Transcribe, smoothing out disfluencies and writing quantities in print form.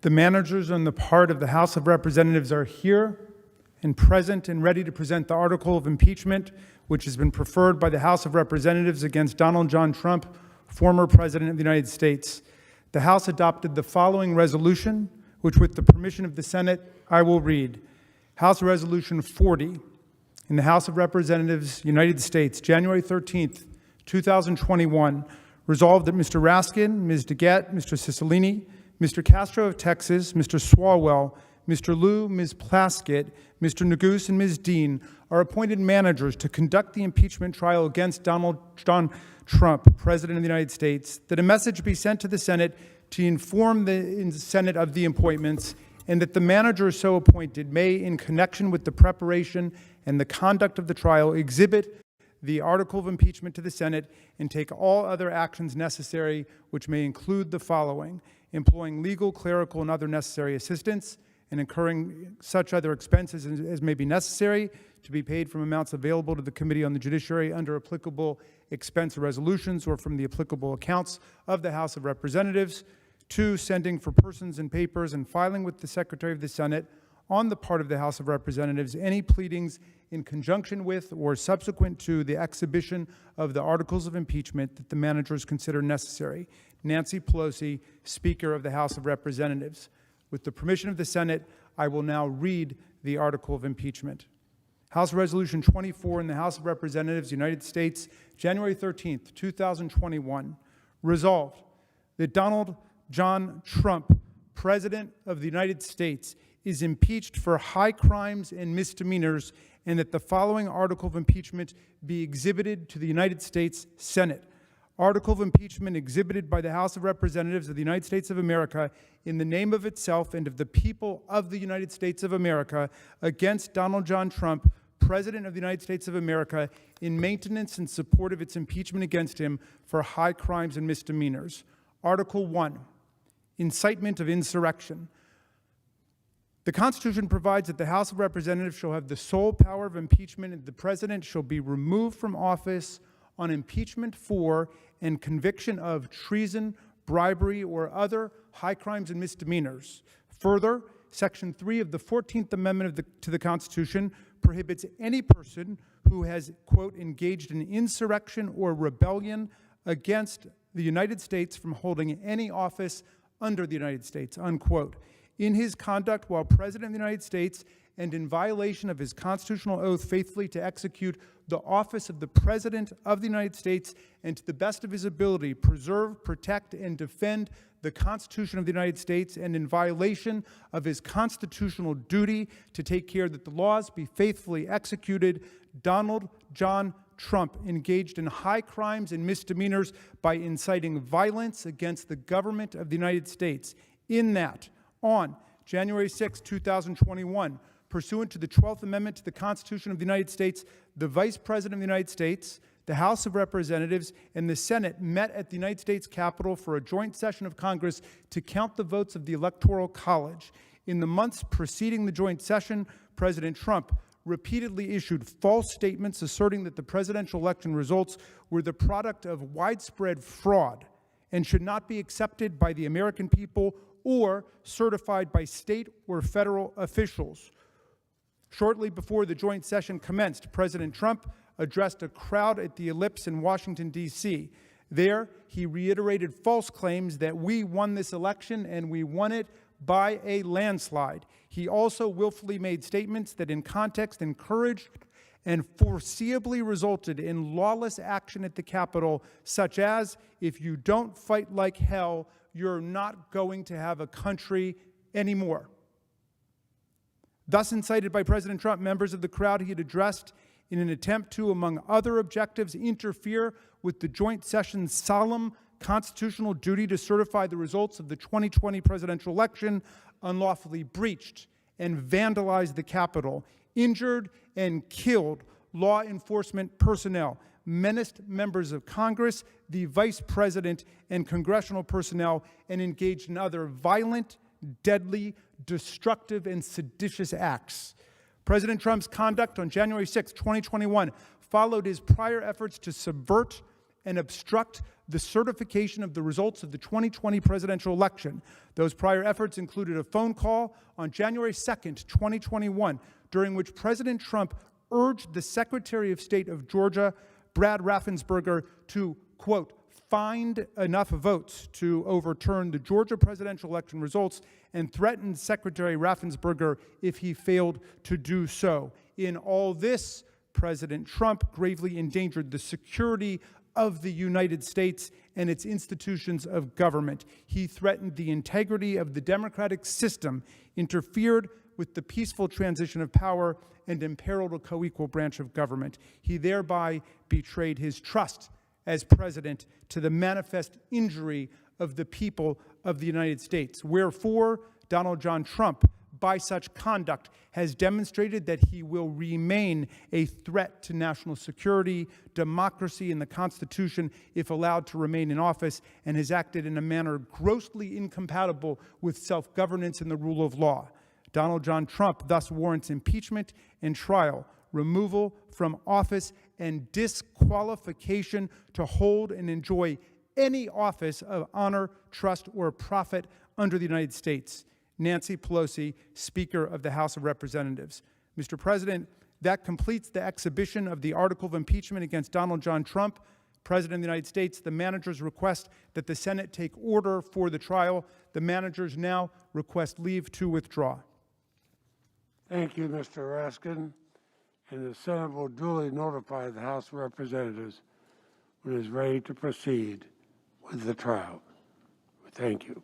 The managers on the part of the House of Representatives are here and present and ready to present the article of impeachment, which has been preferred by the House of Representatives against Donald John Trump, former President of the United States. The House adopted the following resolution, which with the permission of the Senate, I will read. House Resolution 40 in the House of Representatives, United States, January 13th, 2021, resolved that Mr. Raskin, Ms. DeGette, Mr. Cicilline, Mr. Castro of Texas, Mr. Swalwell, Mr. Liu, Ms. Plaskett, Mr. Neguse, and Ms. Dean are appointed managers to conduct the impeachment trial against Donald John Trump, President of the United States, that a message be sent to the Senate to inform the Senate of the appointments, and that the managers so appointed may, in connection with the preparation and the conduct of the trial, exhibit the article of impeachment to the Senate and take all other actions necessary, which may include the following: employing legal, clerical, and other necessary assistance, and incurring such other expenses as may be necessary to be paid from amounts available to the Committee on the Judiciary under applicable expense resolutions or from the applicable accounts of the House of Representatives. 2, sending for persons and papers and filing with the Secretary of the Senate on the part of the House of Representatives any pleadings in conjunction with or subsequent to the exhibition of the articles of impeachment that the managers consider necessary. Nancy Pelosi, Speaker of the House of Representatives. With the permission of the Senate, I will now read the article of impeachment. House Resolution 24 in the House of Representatives, United States, January 13th, 2021. Resolved that Donald John Trump, President of the United States, is impeached for high crimes and misdemeanors, and that the following article of impeachment be exhibited to the United States Senate. Article of impeachment exhibited by the House of Representatives of the United States of America in the name of itself and of the people of the United States of America against Donald John Trump, President of the United States of America, in maintenance and support of its impeachment against him for high crimes and misdemeanors. Article 1, incitement of insurrection. The Constitution provides that the House of Representatives shall have the sole power of impeachment, and the President shall be removed from office on impeachment for and conviction of treason, bribery, or other high crimes and misdemeanors. Further, Section 3 of the 14th Amendment to the Constitution prohibits any person who has, quote, engaged in insurrection or rebellion against the United States from holding any office under the United States, unquote. In his conduct while President of the United States and in violation of his constitutional oath faithfully to execute the office of the President of the United States and to the best of his ability preserve, protect, and defend the Constitution of the United States, and in violation of his constitutional duty to take care that the laws be faithfully executed, Donald John Trump engaged in high crimes and misdemeanors by inciting violence against the government of the United States. In that, on January 6, 2021, pursuant to the 12th Amendment to the Constitution of the United States, the Vice President of the United States, the House of Representatives, and the Senate met at the United States Capitol for a joint session of Congress to count the votes of the Electoral College. In the months preceding the joint session, President Trump repeatedly issued false statements asserting that the presidential election results were the product of widespread fraud and should not be accepted by the American people or certified by state or federal officials. Shortly before the joint session commenced, President Trump addressed a crowd at the Ellipse in Washington, D.C. There, he reiterated false claims that we won this election and we won it by a landslide. He also willfully made statements that in context encouraged and foreseeably resulted in lawless action at the Capitol, such as, if you don't fight like hell, you're not going to have a country anymore. Thus incited by President Trump, members of the crowd he had addressed in an attempt to, among other objectives, interfere with the joint session's solemn constitutional duty to certify the results of the 2020 presidential election, unlawfully breached and vandalized the Capitol, injured and killed law enforcement personnel, menaced members of Congress, the Vice President, and congressional personnel, and engaged in other violent, deadly, destructive, and seditious acts. President Trump's conduct on January 6, 2021 followed his prior efforts to subvert and obstruct the certification of the results of the 2020 presidential election. Those prior efforts included a phone call on January 2nd, 2021, during which President Trump urged the Secretary of State of Georgia, Brad Raffensperger, to, quote, find enough votes to overturn the Georgia presidential election results, and threatened Secretary Raffensperger if he failed to do so. In all this, President Trump gravely endangered the security of the United States and its institutions of government. He threatened the integrity of the democratic system, interfered with the peaceful transition of power, and imperiled a co-equal branch of government. He thereby betrayed his trust as president to the manifest injury of the people of the United States. Wherefore, Donald John Trump, by such conduct, has demonstrated that he will remain a threat to national security, democracy, and the Constitution if allowed to remain in office, and has acted in a manner grossly incompatible with self-governance and the rule of law. Donald John Trump thus warrants impeachment and trial, removal from office, and disqualification to hold and enjoy any office of honor, trust, or profit under the United States. Nancy Pelosi, Speaker of the House of Representatives. Mr. President, that completes the exhibition of the article of impeachment against Donald John Trump, President of the United States. The managers request that the Senate take order for the trial. The managers now request leave to withdraw. Thank you, Mr. Raskin. And the Senate will duly notify the House of Representatives when it is ready to proceed with the trial. Thank you.